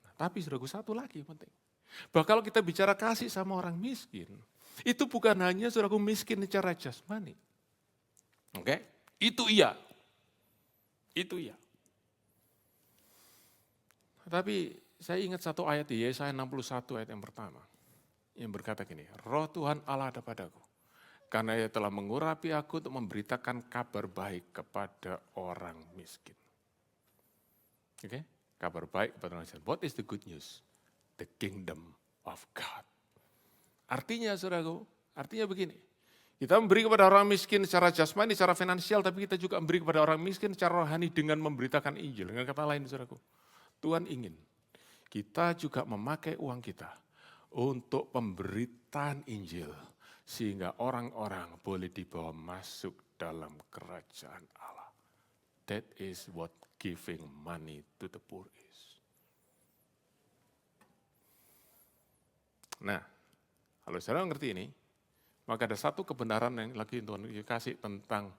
Nah, tapi saudaraku, satu lagi yang penting. Bahwa kalau kita bicara kasih sama orang miskin, itu bukan hanya saudaraku miskin secara jasmani. Oke? Itu iya. Tapi saya ingat satu ayat di Yesaya 61 ayat yang pertama. Yang berkata gini, Roh Tuhan Allah ada padaku. Karena ia telah mengurapi aku untuk memberitakan kabar baik kepada orang miskin. Oke? Kabar baik kepada orang miskin. What is the good news? The kingdom of God. Artinya saudaraku, artinya begini. Kita memberi kepada orang miskin secara jasmani, secara finansial, tapi kita juga memberi kepada orang miskin secara rohani dengan memberitakan Injil. Dengan kata lain saudaraku, Tuhan ingin kita juga memakai uang kita untuk pemberitaan Injil. Sehingga orang-orang boleh dibawa masuk dalam kerajaan Allah. That is what giving money to the poor is. Nah, kalau saudara mengerti ini, maka ada satu kebenaran yang lagi Tuhan kasih tentang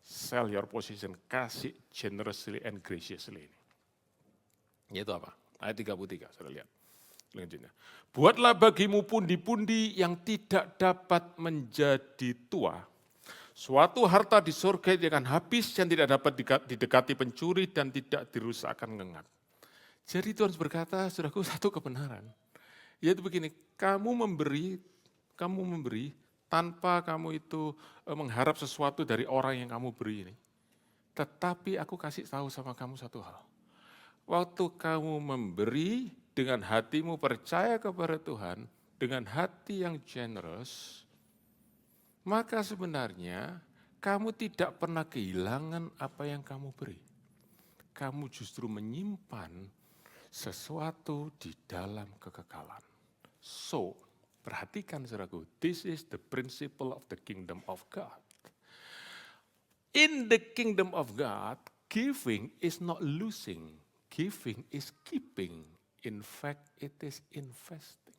sell your position, kasih generously and graciously ini. Yaitu apa? Ayat 33, saudara lihat. Selanjutnya, buatlah bagimu pundi-pundi yang tidak dapat menjadi tua. Suatu harta di surga yang akan habis, yang tidak dapat didekati pencuri dan tidak dirusakkan ngengat. Jadi Tuhan berkata, saudaraku, satu kebenaran. Yaitu begini, kamu memberi tanpa kamu itu mengharap sesuatu dari orang yang kamu beri ini. Tetapi aku kasih tahu sama kamu satu hal. Waktu kamu memberi dengan hatimu percaya kepada Tuhan, dengan hati yang generous, maka sebenarnya kamu tidak pernah kehilangan apa yang kamu beri. Kamu justru menyimpan sesuatu di dalam kekekalan. So, perhatikan saudaraku, this is the principle of the kingdom of God. In the kingdom of God, giving is not losing, giving is keeping. In fact, it is investing.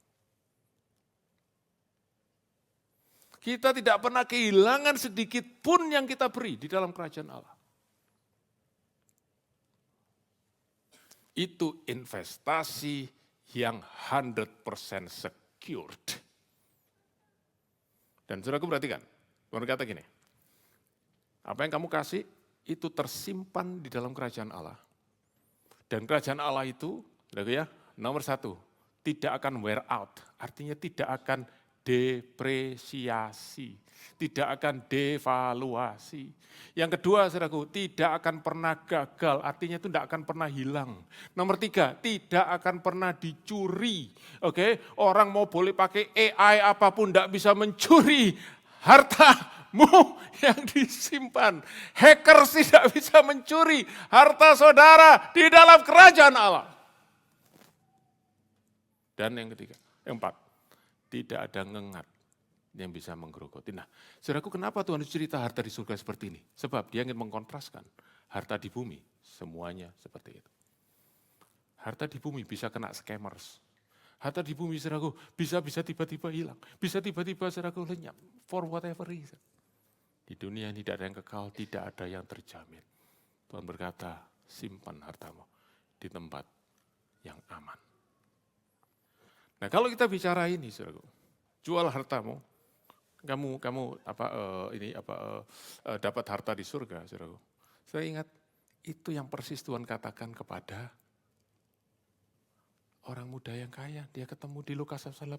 Kita tidak pernah kehilangan sedikit pun yang kita beri di dalam kerajaan Allah. Itu investasi yang 100% secured. Dan saudaraku perhatikan, Tuhan kata gini, apa yang kamu kasih itu tersimpan di dalam kerajaan Allah. Dan kerajaan Allah itu, saudaraku ya, nomor satu, tidak akan wear out, artinya tidak akan depresiasi, tidak akan devaluasi. Yang kedua, saudaraku, tidak akan pernah gagal, artinya itu tidak akan pernah hilang. Nomor tiga, tidak akan pernah dicuri. Oke, orang mau boleh pakai AI apapun, tidak bisa mencuri hartamu yang disimpan. Hacker tidak bisa mencuri harta saudara di dalam kerajaan Allah. Dan yang ketiga, yang empat, tidak ada ngengat yang bisa menggerogoti. Nah, saudaraku, kenapa Tuhan cerita harta di surga seperti ini? Sebab dia ingin mengkontraskan harta di bumi, semuanya seperti itu. Harta di bumi bisa kena scammers. Harta di bumi, saudaraku, bisa tiba-tiba hilang. Bisa tiba-tiba, saudaraku, lenyap. For whatever reason. Di dunia ini tidak ada yang kekal, tidak ada yang terjamin. Tuhan berkata, simpan hartamu di tempat yang aman. Nah, kalau kita bicara ini, saudaraku, jual hartamu, kamu dapat harta di surga, saudaraku. Saya ingat itu yang persis Tuhan katakan kepada orang muda yang kaya, dia ketemu di Lukas 18.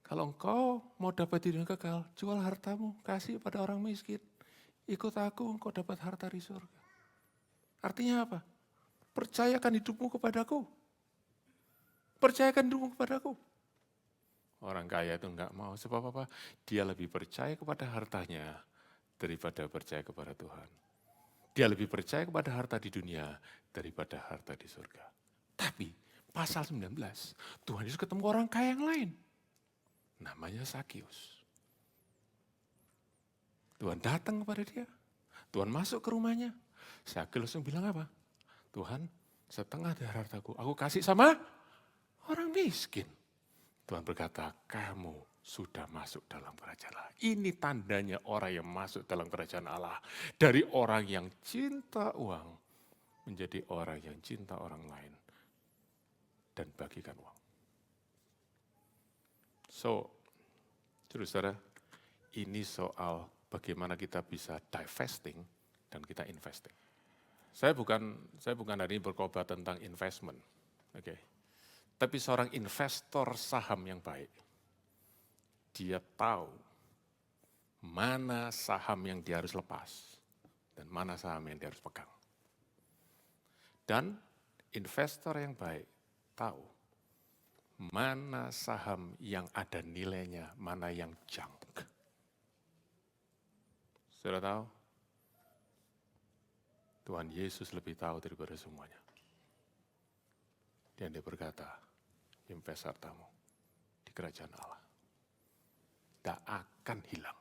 Kalau engkau mau dapat hidup kekal, jual hartamu, kasih pada orang miskin. Ikut aku, engkau dapat harta di surga. Artinya apa? Percayakan hidupmu kepadaku. Percayakan hidupmu kepadaku. Orang kaya itu enggak mau, sebab apa? Dia lebih percaya kepada hartanya daripada percaya kepada Tuhan. Dia lebih percaya kepada harta di dunia daripada harta di surga. Tapi pasal 19, Tuhan Yesus ketemu orang kaya yang lain. Namanya Sakius. Tuhan datang kepada dia. Tuhan masuk ke rumahnya. Sakius langsung bilang apa? Tuhan, setengah dari hartaku aku kasih sama orang miskin. Tuhan berkata, kamu sudah masuk dalam kerajaan Allah. Ini tandanya orang yang masuk dalam kerajaan Allah. Dari orang yang cinta uang, menjadi orang yang cinta orang lain. Dan bagikan uang. So, saudara, ini soal bagaimana kita bisa divesting dan kita investing. Saya bukan hari ini berkhotbah tentang investment. Oke. Tapi seorang investor saham yang baik, dia tahu mana saham yang dia harus lepas dan mana saham yang dia harus pegang. Dan investor yang baik tahu mana saham yang ada nilainya, mana yang junk. Sudah tahu? Tuhan Yesus lebih tahu daripada semuanya. Dan dia berkata, invest hartamu di kerajaan Allah. Tidak akan hilang.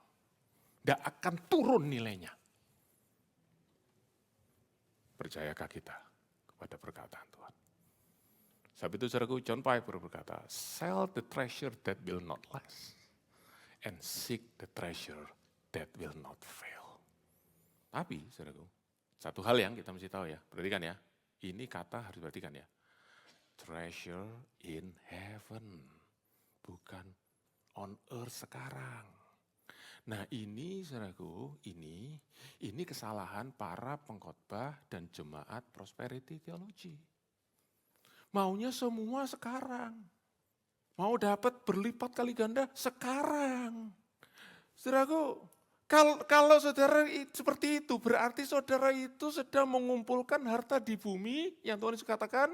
Tidak akan turun nilainya. Percayakah kita kepada perkataan Tuhan? Sebab itu saudaraku, John Piper berkata, sell the treasure that will not last and seek the treasure that will not fail. Tapi saudaraku, satu hal yang kita mesti tahu ya, perhatikan ya, ini kata harus perhatikan ya. treasure in heaven, bukan on earth sekarang. Nah ini saudaraku, ini kesalahan para pengkhotbah dan jemaat prosperity theology. Maunya semua sekarang. Mau dapat berlipat kali ganda sekarang. Saudaraku, kalau saudara seperti itu, berarti saudara itu sedang mengumpulkan harta di bumi, yang Tuhan Yesus katakan,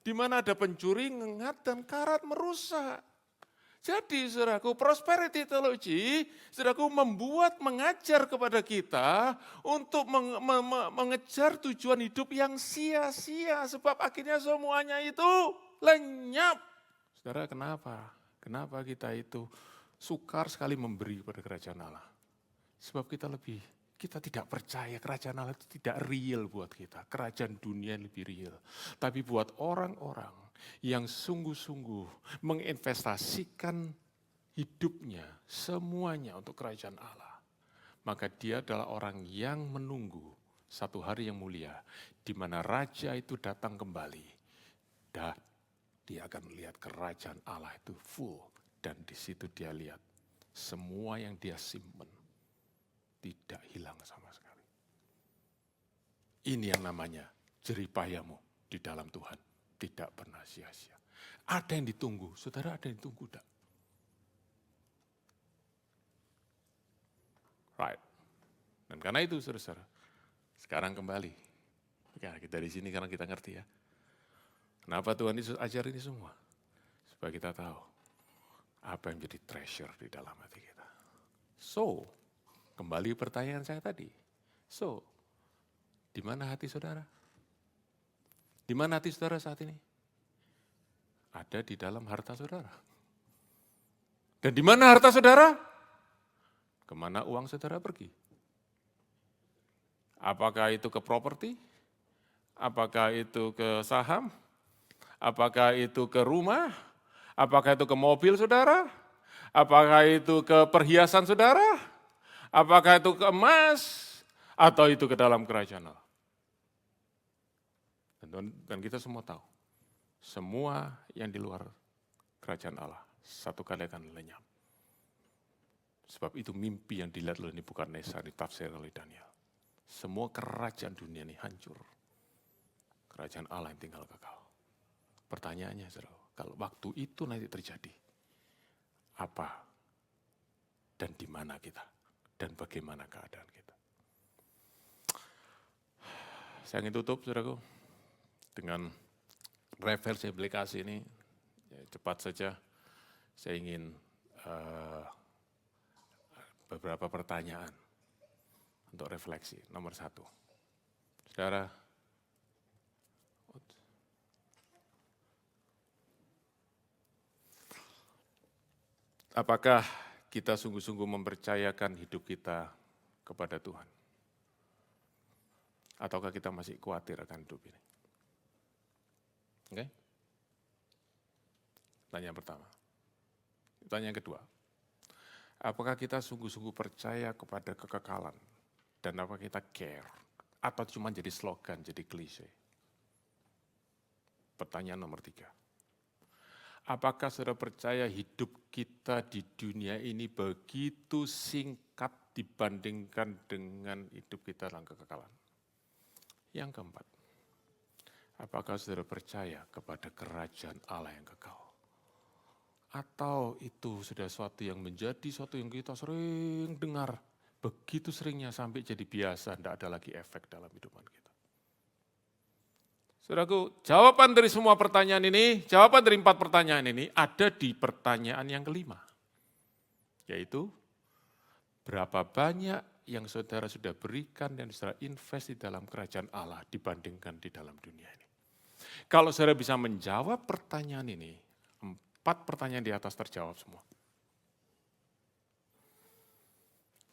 di mana ada pencuri, ngengat, dan karat merusak. Jadi saudaraku, prosperity theology, saudaraku mengajar kepada kita untuk mengejar tujuan hidup yang sia-sia, sebab akhirnya semuanya itu lenyap. Saudara, kenapa? Kenapa kita itu sukar sekali memberi kepada kerajaan Allah? Sebab kita tidak percaya kerajaan Allah itu tidak real buat kita. Kerajaan dunia lebih real. Tapi buat orang-orang yang sungguh-sungguh menginvestasikan hidupnya, semuanya untuk kerajaan Allah, maka dia adalah orang yang menunggu satu hari yang mulia, di mana raja itu datang kembali, dan dia akan melihat kerajaan Allah itu full, dan di situ dia lihat semua yang dia simpen tidak hilang sama sekali. Ini yang namanya jeripayamu di dalam Tuhan, tidak pernah sia-sia. Ada yang ditunggu, saudara, ada yang ditunggu tak? Right. Dan karena itu saudara, sekarang kembali. Ya, kita di sini karena kita ngerti ya. Kenapa Tuhan Yesus ajar ini semua? Supaya kita tahu apa yang menjadi treasure di dalam hati kita. So, kembali pertanyaan saya tadi. So, di mana hati saudara? Di mana hati saudara saat ini? Ada di dalam harta saudara. Dan di mana harta saudara? Kemana uang saudara pergi? Apakah itu ke properti? Apakah itu ke saham? Apakah itu ke rumah? Apakah itu ke mobil saudara? Apakah itu ke perhiasan saudara? Apakah itu ke emas? Atau itu ke dalam kerajaan Allah? Dan kita semua tahu, semua yang di luar kerajaan Allah satu kali akan lenyap. Sebab itu mimpi yang dilihat oleh Nebukadnezar ditafsir oleh Daniel. Semua kerajaan dunia ini hancur. Kerajaan Allah yang tinggal kekal. Pertanyaannya, saudara, kalau waktu itu nanti terjadi, apa dan di mana kita? Dan bagaimana keadaan kita? Saya ingin tutup, saudaraku, dengan reversi aplikasi ini. Ya, cepat saja, saya ingin beberapa pertanyaan untuk refleksi. Nomor 1, saudara, apakah kita sungguh-sungguh mempercayakan hidup kita kepada Tuhan? Ataukah kita masih khawatir akan hidup ini? Oke? Pertanyaan pertama. Pertanyaan kedua. Apakah kita sungguh-sungguh percaya kepada kekekalan? Dan apakah kita care? Atau cuma jadi slogan, jadi klise? Pertanyaan nomor 3. Apakah saudara percaya hidup kita di dunia ini begitu singkat dibandingkan dengan hidup kita dalam kekekalan? Yang keempat, apakah saudara percaya kepada kerajaan Allah yang kekal? Atau itu sudah suatu yang menjadi suatu yang kita sering dengar, begitu seringnya sampai jadi biasa, tidak ada lagi efek dalam hidupan kita. Saudaraku, jawaban dari semua pertanyaan ini, jawaban dari 4 pertanyaan ini ada di pertanyaan yang kelima. Yaitu, berapa banyak yang saudara sudah berikan dan saudara invest di dalam kerajaan Allah dibandingkan di dalam dunia ini. Kalau saudara bisa menjawab pertanyaan ini, 4 pertanyaan di atas terjawab semua.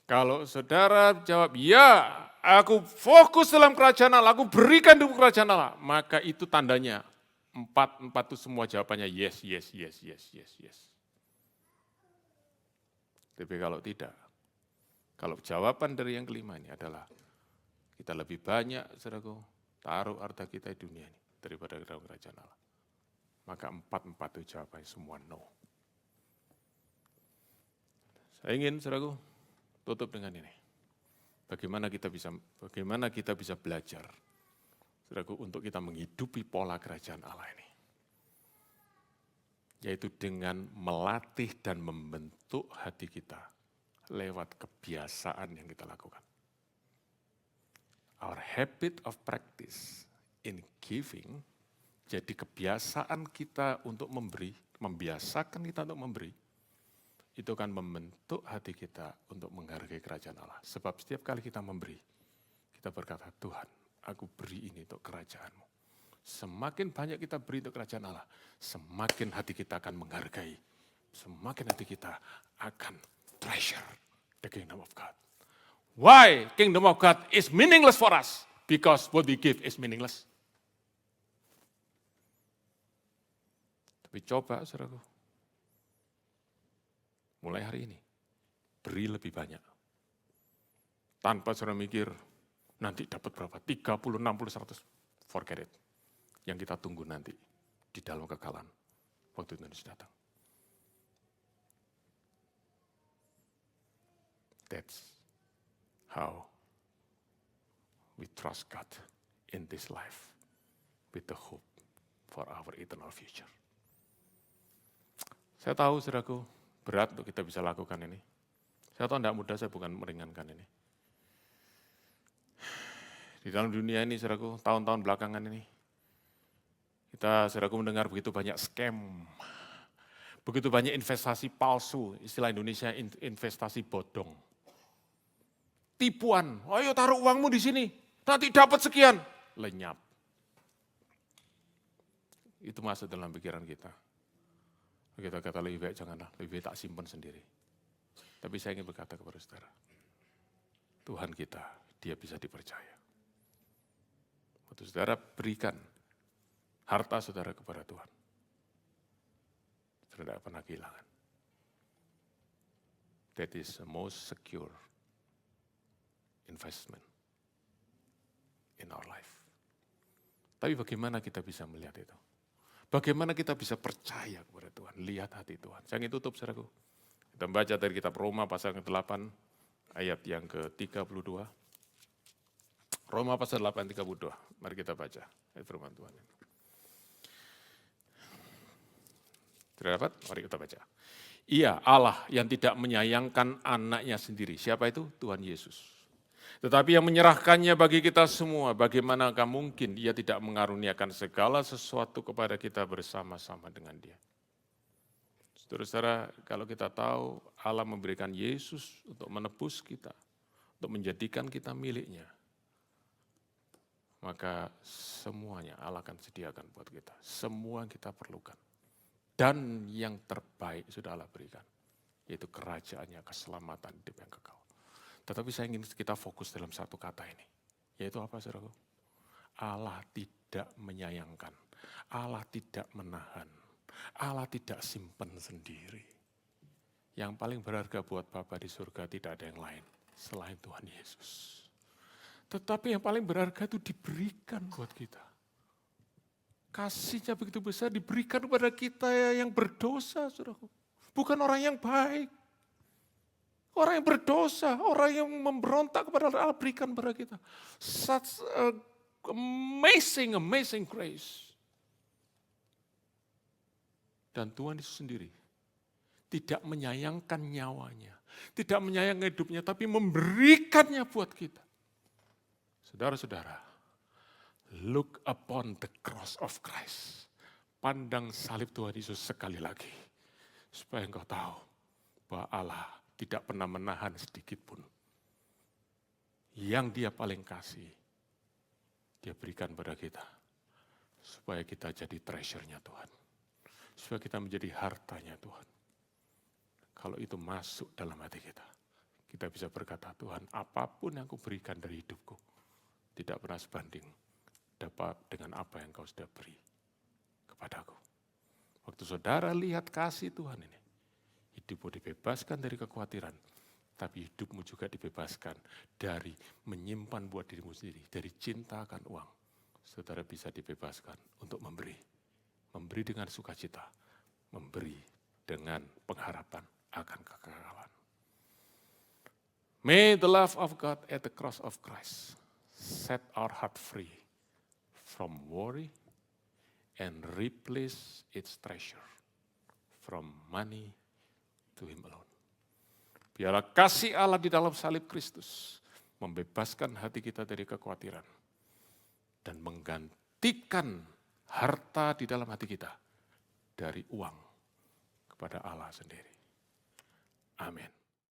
Kalau saudara jawab, ya, aku fokus dalam kerajaan Allah, aku berikan di kerajaan Allah, maka itu tandanya 4 itu semua jawabannya yes, yes, yes, yes, yes, yes. Tapi kalau tidak, kalau jawaban dari yang kelima ini adalah kita lebih banyak, saudaraku, taruh harta kita di dunia ini daripada dalam kerajaan Allah. Maka 4 itu jawabannya semua no. Saya ingin, saudaraku, tutup dengan ini. Bagaimana kita bisa belajar, saudaraku, untuk kita menghidupi pola kerajaan Allah ini. Yaitu dengan melatih dan membentuk hati kita lewat kebiasaan yang kita lakukan. Our habit of practice in giving, jadi kebiasaan kita untuk memberi, membiasakan kita untuk memberi, itu akan membentuk hati kita untuk menghargai kerajaan Allah. Sebab setiap kali kita memberi, kita berkata, Tuhan, aku beri ini untuk kerajaan-Mu. Semakin banyak kita beri untuk kerajaan Allah, semakin hati kita akan menghargai. Semakin hati kita akan treasure the kingdom of God. Why kingdom of God is meaningless for us? Because what we give is meaningless. Tapi coba, saudaraku, mulai hari ini, beri lebih banyak. Tanpa saudara mikir, nanti dapat berapa? 30, 60, 100. Forget it. Yang kita tunggu nanti di dalam kekalahan. Waktu Indonesia datang. That's how we trust God in this life with the hope for our eternal future. Saya tahu, saudaraku, berat untuk kita bisa lakukan ini. Saya tahu tidak mudah, saya bukan meringankan ini. Di dalam dunia ini, saudaraku, tahun-tahun belakangan ini, kita, saudaraku, mendengar begitu banyak scam, begitu banyak investasi palsu, istilah Indonesia investasi bodong. Tipuan, ayo taruh uangmu di sini, nanti dapat sekian, lenyap. Itu masuk dalam pikiran kita. Kita kata lebih baik janganlah, lebih baik tak simpan sendiri. Tapi saya ingin berkata kepada saudara, Tuhan kita, Dia bisa dipercaya. Waktu saudara berikan harta saudara kepada Tuhan, saudara tidak pernah kehilangan. That is the most secure investment in our life. Tapi bagaimana kita bisa melihat itu? Bagaimana kita bisa percaya kepada Tuhan, lihat hati Tuhan. Saya ingin tutup, saudaraku. Kita baca dari kitab Roma pasal ke-8, ayat yang ke-32. Roma pasal 8, 32. Mari kita baca ayat firman Tuhan. Sudah dapat? Mari kita baca. Ia Allah yang tidak menyayangkan anaknya sendiri. Siapa itu? Tuhan Yesus. Tetapi yang menyerahkannya bagi kita semua, bagaimanakah mungkin Dia tidak mengaruniakan segala sesuatu kepada kita bersama-sama dengan Dia. Saudara-saudara, kalau kita tahu Allah memberikan Yesus untuk menebus kita, untuk menjadikan kita miliknya, maka semuanya Allah akan sediakan buat kita. Semua yang kita perlukan. Dan yang terbaik sudah Allah berikan, yaitu kerajaannya, keselamatan, hidup yang kekal. Tetapi saya ingin kita fokus dalam satu kata ini, yaitu apa, saudaraku? Allah tidak menyayangkan, Allah tidak menahan, Allah tidak simpan sendiri. Yang paling berharga buat Bapa di surga tidak ada yang lain selain Tuhan Yesus. Tetapi yang paling berharga itu diberikan buat kita. Kasih-Nya begitu besar diberikan kepada kita yang berdosa, saudaraku. Bukan orang yang baik. Orang yang berdosa, orang yang memberontak kepada Allah berikan kepada kita. Such amazing grace. Dan Tuhan Yesus sendiri tidak menyayangkan nyawanya, tidak menyayangkan hidupnya, tapi memberikannya buat kita. Saudara-saudara, look upon the cross of Christ. Pandang salib Tuhan Yesus sekali lagi. Supaya engkau tahu bahwa Allah tidak pernah menahan sedikit pun. Yang Dia paling kasih, Dia berikan pada kita. Supaya kita jadi treasure-nya Tuhan. Supaya kita menjadi hartanya Tuhan. Kalau itu masuk dalam hati kita, kita bisa berkata, Tuhan, apapun yang Kau berikan dari hidupku, tidak pernah sebanding dapat dengan apa yang Kau sudah beri kepadaku. Waktu saudara lihat kasih Tuhan ini, hidupmu dibebaskan dari kekhawatiran, tapi hidupmu juga dibebaskan dari menyimpan buat dirimu sendiri, dari cinta akan uang. Saudara bisa dibebaskan untuk memberi, memberi dengan sukacita, memberi dengan pengharapan akan kekekalan. May the love of God at the cross of Christ set our heart free from worry and replace its treasure from money to Him alone. Biarlah kasih Allah di dalam salib Kristus membebaskan hati kita dari kekhawatiran dan menggantikan harta di dalam hati kita dari uang kepada Allah sendiri. Amin.